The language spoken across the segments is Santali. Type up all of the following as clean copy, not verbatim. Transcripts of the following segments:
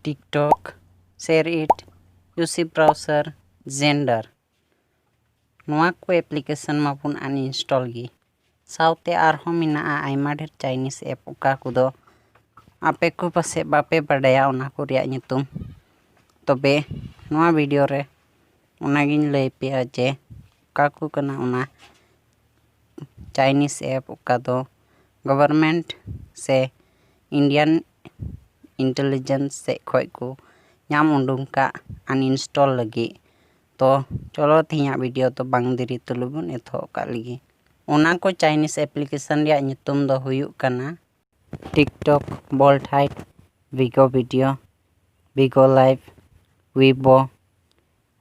TikTok, Share It, UC Browser, Zender. Nua ko application mabun uninstall gi. Saute arhom mena aima ढेर Chinese app uka kudo ape ko pase bape badaya ona ko riya nyutum. Tobe nua video re onagin lay peya je uka ko kana ona Chinese app uka do government se Indian intelligence se khoi ko nyam undung ka uninstall lagi. तो चलो तिया वीडियो तो बांग दिरी तुलुबुन एथो का लगी ओना को चाइनीज एप्लीकेशन रिया nyutum do huyuk kana TikTok, Bolt Height, Vigo Video, Vigo Live, Weibo,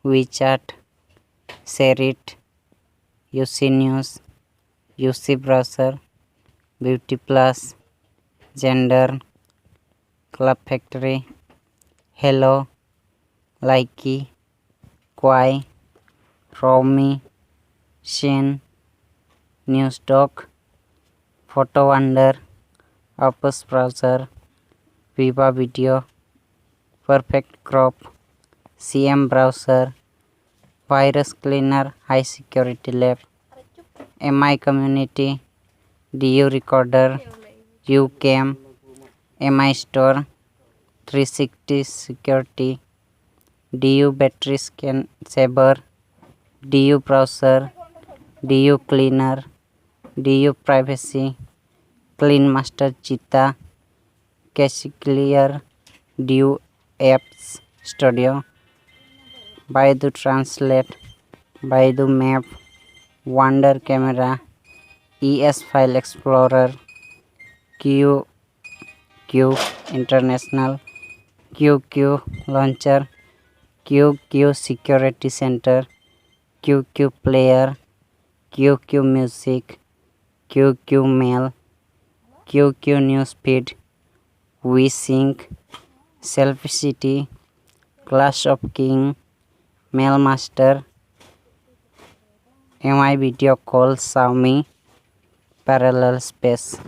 WeChat, Share It, UC News, UC Browser, Beauty Plus, Zender, Club Factory, Hello, Likey, Quai, Romi, Shin, Newsdoc, Photo Wonder, Opus Browser, Viva Video, Perfect Crop, CM Browser, Virus Cleaner, High Security Lab, MI Community, DU Recorder, UCam, MI Store, 360 Security, DU Battery Scan Saver, DU Browser, DU Cleaner, DU Privacy, Clean Master Cheetah, Cache Clear, DU Apps Studio, Baidu Translate, Baidu Map, Wonder Camera, ES File Explorer, QQ International, QQ Launcher, QQ Security Center, QQ Player, QQ Music, QQ Mail, QQ Newsfeed, WeSync, Selfie City, Clash of King, Mailmaster, MI Video Call, Xiaomi, Parallel Space.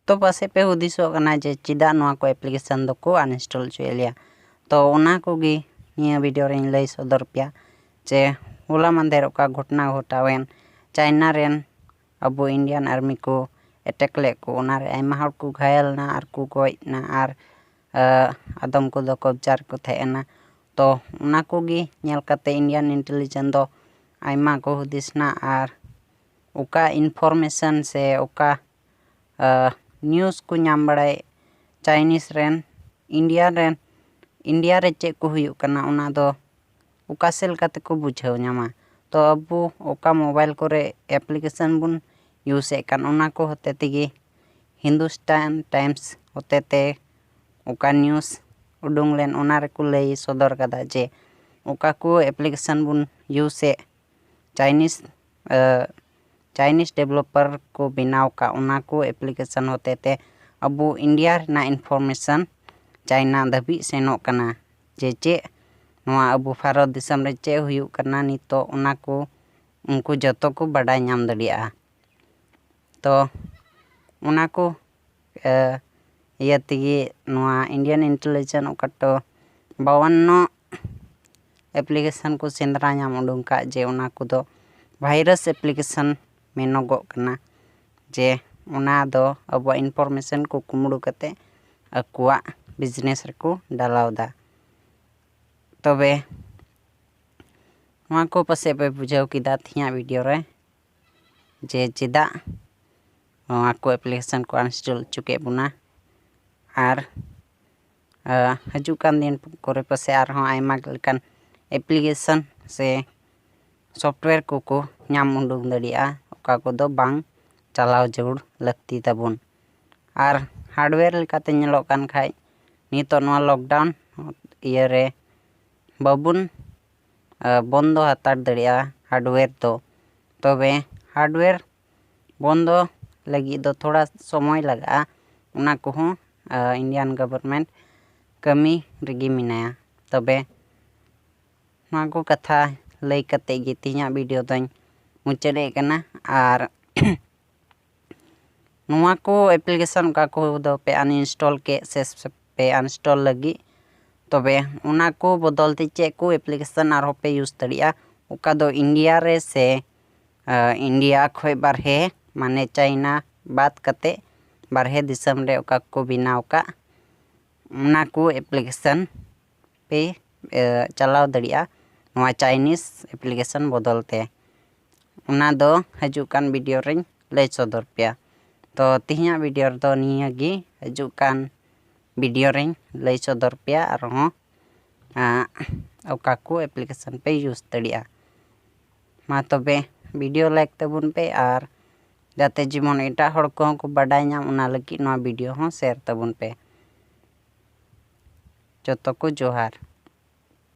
तो पासे पे हुदिसो कना जे चिदा नोआ को एप्लीकेशन दो को अनइंस्टॉल चुएलिया तो ओना को गी निया वीडियो रे लई सदर पिया जे होला मंदेर का घटना घटावेन चाइना रेन अबो इंडियन आर्मी को अटैक ले को ओना रे आइमा हर को घायल ना आर को गोय ना आर आदम को दो कब्जार को थेना तो ओना को गी नेल कते इंडियन इंटेलिजेंस दो आइमा को हुदिसना आर ओका इन्फॉर्मेशन से ओका न्यूज़ को नाम बड़ाय चाइनीज रेन इंडिया रे चेक को हुयुक कना ओना दो ओका सेल कते को बुझाव न्यामा तो अबो ओका मोबाइल कोरे एप्लीकेशन बुन यूज एकान ओना को होते तेगे हिंदुस्तान टाइम्स होते ते ओका न्यूज़ उडुंग लेन ओना रे को लई सदर कदा जे ओका को एप्लीकेशन बुन यूज ए चाइनीज डेवलपर को बनाव का ओना को एप्लीकेशन होते ते अबो इंडिया ना इन्फॉर्मेशन चाइना धबी सेनो कना जे चे नोआ अबो भारत दिसम रे चे हुयुक कना नितो ओना को उनको जतो को बड़ाय नाम दड़िया तो ओना को यतिगे नोआ इंडियन इंटेलिजेंस ओकटो 52 एप्लीकेशन को सेंद्रा नाम उडुंग का जे ओना को दो वायरस एप्लीकेशन मेनोगो कना जे ओना दो अब इन्फॉर्मेशन को कुमड़ू कते अकुआ बिजनेस को डालावदा तबे नोआ को पसे पे बुझाव किदा थिया वीडियो रे जे चिदा नोआ को एप्लीकेशन को अनइंस्टॉल चुके बुना आर हजुकान दिन कोरे पसे आर हों आइमा लेकान एप्लीकेशन से सॉफ्टवेयर को नाम उडुंग दड़िया ओका को दो बांग चलाव जरूर लगती तबुन आर हार्डवेयर लेकाते नेलोक कान खाय नितो नोआ लॉकडाउन इयर रे बाबुन बंदो हतार दड़िया हार्डवेयर तो तबे हार्डवेयर बंदो लगी दो थोड़ा समय लगा ओना को हों इंडियन गवर्नमेंट कमी रेगी मिनाया तबे नोआ को कथा लई कते गे तिया वीडियो दों मुचादे कना आर नोआ को एप्लीकेशन का को दो पे अनइंस्टॉल के से पे अनस्टॉल लगी तबे उना को बदल ते चेक को एप्लीकेशन आरो पे यूज दड़िया ओका दो इंडिया रे से इंडिया खोय बारहे माने चाइना बात कते बारहे दिसम रे ओका को बिनाव का उना को एप्लीकेशन पे चलाव दड़िया नवा चाइनीज एप्लीकेशन बदल ते उना दो हजुकान वीडियो रे लय सदर पे तो तिहिया वीडियो दो निया गी हजुकान वीडियो रे लय सदर पे आरो ओका को एप्लीकेशन पे यूज दड़िया मा तबे वीडियो लाइक तबुन पे आर जाते जीवन एटा हड़ को बाडाय नाम उना लगी नवा वीडियो हो शेयर तबुन पे जतो को जोहार।